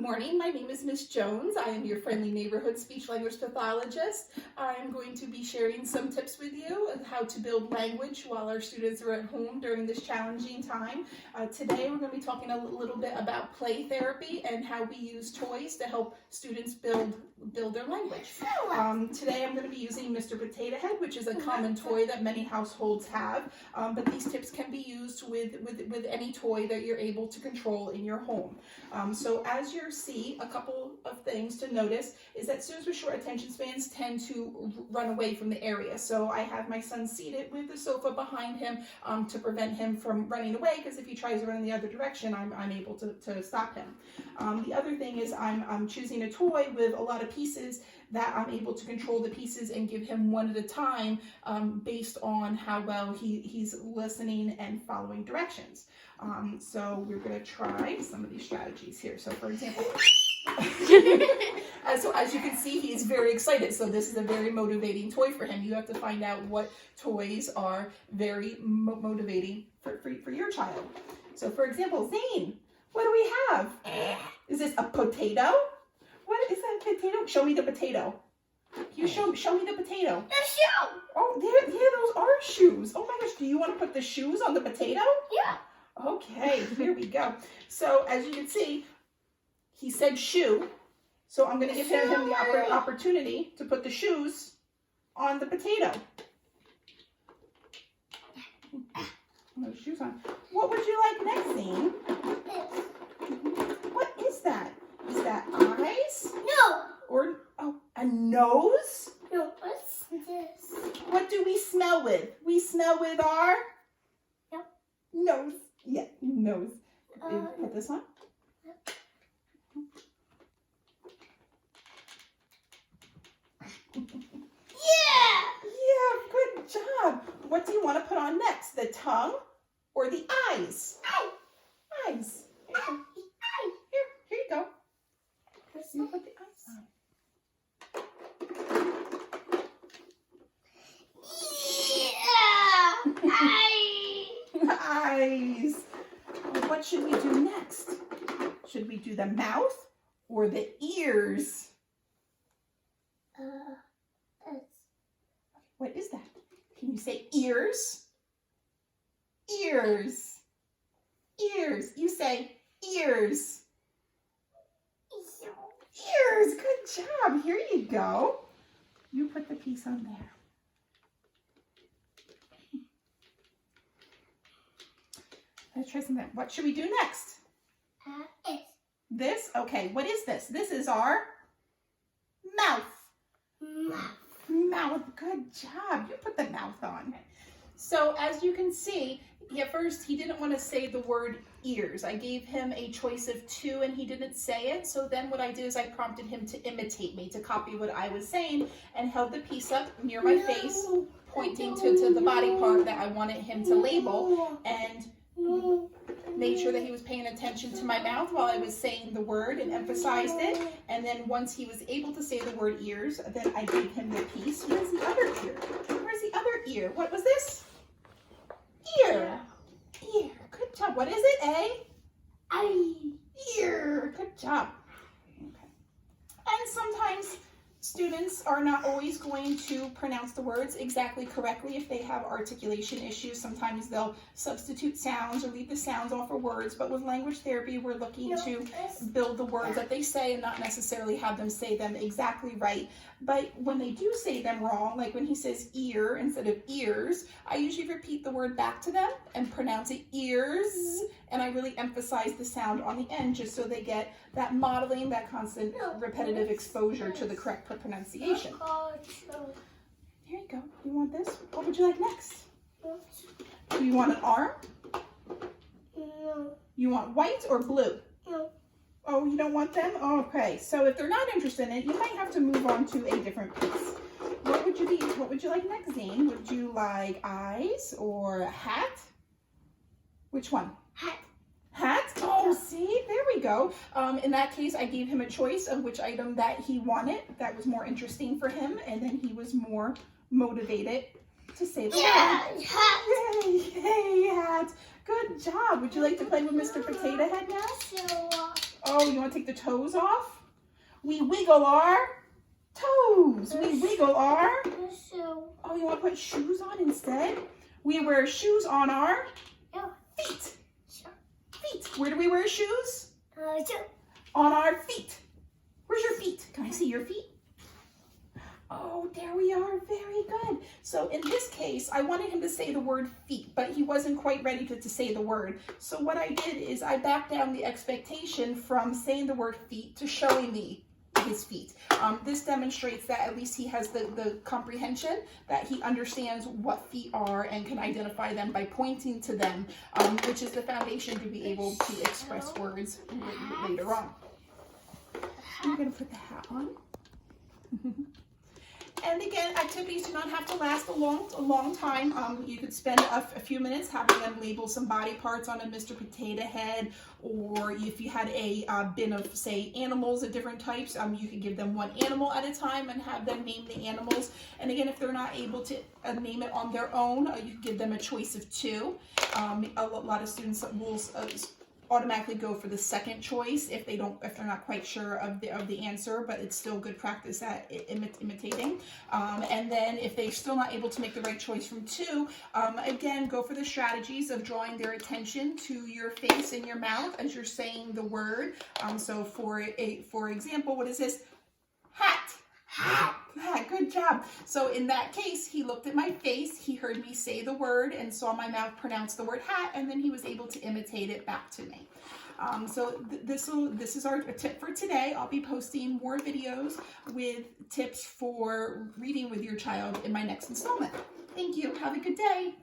morning. My name is Miss Jones. I am your friendly neighborhood speech language pathologist. I'm going to be sharing some tips with you on how to build language while our students are at home during this challenging time. Today we're going to be talking a little bit about play therapy and how we use toys to help students build their language. Today I'm going to be using Mr. Potato Head, which is a common toy that many households have, but these tips can be used with any toy that you're able to control in your home. So as you see, a couple of things to notice is that students with short attention spans tend to run away from the area. So I have my son seated with the sofa behind him to prevent him from running away, because if he tries to run in the other direction, I'm able to stop him. The other thing is I'm choosing a toy with a lot of pieces that I'm able to control the pieces and give him one at a time based on how well he's listening and following directions. So we're going to try some of these strategies here. So for example, so as you can see, he's very excited. So this is a very motivating toy for him. You have to find out what toys are very motivating for your child. So for example, Zane, what do we have? Is this a potato? What is that potato? Show me the potato. You show me the potato. The shoe. Oh, yeah, those are shoes. Oh my gosh, do you want to put the shoes on the potato? Yeah. Okay, here we go. So as you can see, he said shoe. So I'm going to give him the opportunity to put the shoes on the potato. Those shoes on. What would you like next, Zane? What is that? Is that eyes? No. Or a nose? No, what's this? What do we smell with? We smell with our nose. Yeah, nose. Put this on. Yeah, good job. What do you want to put on next? The tongue or the eyes? Eyes. Here you go. You put the eyes on. Eyes. What should we do next? Should we do the mouth or the ears? What is that? Can you say ears? Ears. Ears. You say ears. Ears. Good job. Here you go. You put the piece on there. Let's try something. What should we do next? This? Okay, what is this? This is our mouth. Mouth. Good job. You put the mouth on. So as you can see, at first he didn't want to say the word ears. I gave him a choice of two and he didn't say it. So then what I did is I prompted him to imitate me, to copy what I was saying, and held the piece up near my face, pointing to the body part that I wanted him to label, and made sure that he was paying attention to my mouth while I was saying the word and emphasized it. And then once he was able to say the word ears, then I gave him the piece. Here's the other ear. Where's the other ear? What was this? Ear. Ear. Good job. What is it? Ear. Good job. Okay. And sometimes students are not always going to pronounce the words exactly correctly if they have articulation issues. Sometimes they'll substitute sounds or leave the sounds off of words, but with language therapy, we're looking to build the words that they say and not necessarily have them say them exactly right. But when they do say them wrong, like when he says ear instead of ears, I usually repeat the word back to them and pronounce it ears, and I really emphasize the sound on the end just so they get that modeling, that constant repetitive exposure to the correct pronunciation. Here you go. You want this? What would you like next? Do you want an arm? No. You want white or blue? No. Oh, you don't want them? Oh, okay. So if they're not interested in it, you might have to move on to a different piece. What would you like next, Zane? Would you like eyes or a hat? Which one? Hat. Hat? Oh, see, there we go. In that case, I gave him a choice of which item that he wanted that was more interesting for him, and then he was more motivated to say the word. Hat. Yay, hat. Good job. Would you like to play with Mr. Potato Head now? So, Oh, you want to take the toes off? We wiggle our toes. We wiggle our... Oh, you want to put shoes on instead? We wear shoes on our feet. Feet. Where do we wear shoes? On our feet. Where's your feet? Can I see your feet? Oh, there we are. Very good. So in this case, I wanted him to say the word feet, but he wasn't quite ready to say the word. So what I did is I backed down the expectation from saying the word feet to showing me his feet. This demonstrates that at least he has the comprehension, that he understands what feet are and can identify them by pointing to them, which is the foundation to be able to express words later on. I'm going to put the hat on. And again, activities do not have to last a long time. You could spend a few minutes having them label some body parts on a Mr. Potato Head, or if you had a bin of, say, animals of different types, you could give them one animal at a time and have them name the animals. And again, if they're not able to name it on their own, you could give them a choice of two. A lot of students will automatically go for the second choice if they're not quite sure of the answer, but it's still good practice at imitating. And then if they're still not able to make the right choice from two, again, go for the strategies of drawing their attention to your face and your mouth as you're saying the word. So for example, what is this? Hat. Hat. Good job. So in that case, he looked at my face, he heard me say the word and saw my mouth pronounce the word hat, and then he was able to imitate it back to me. So this is our tip for today. I'll be posting more videos with tips for reading with your child in my next installment. Thank you. Have a good day.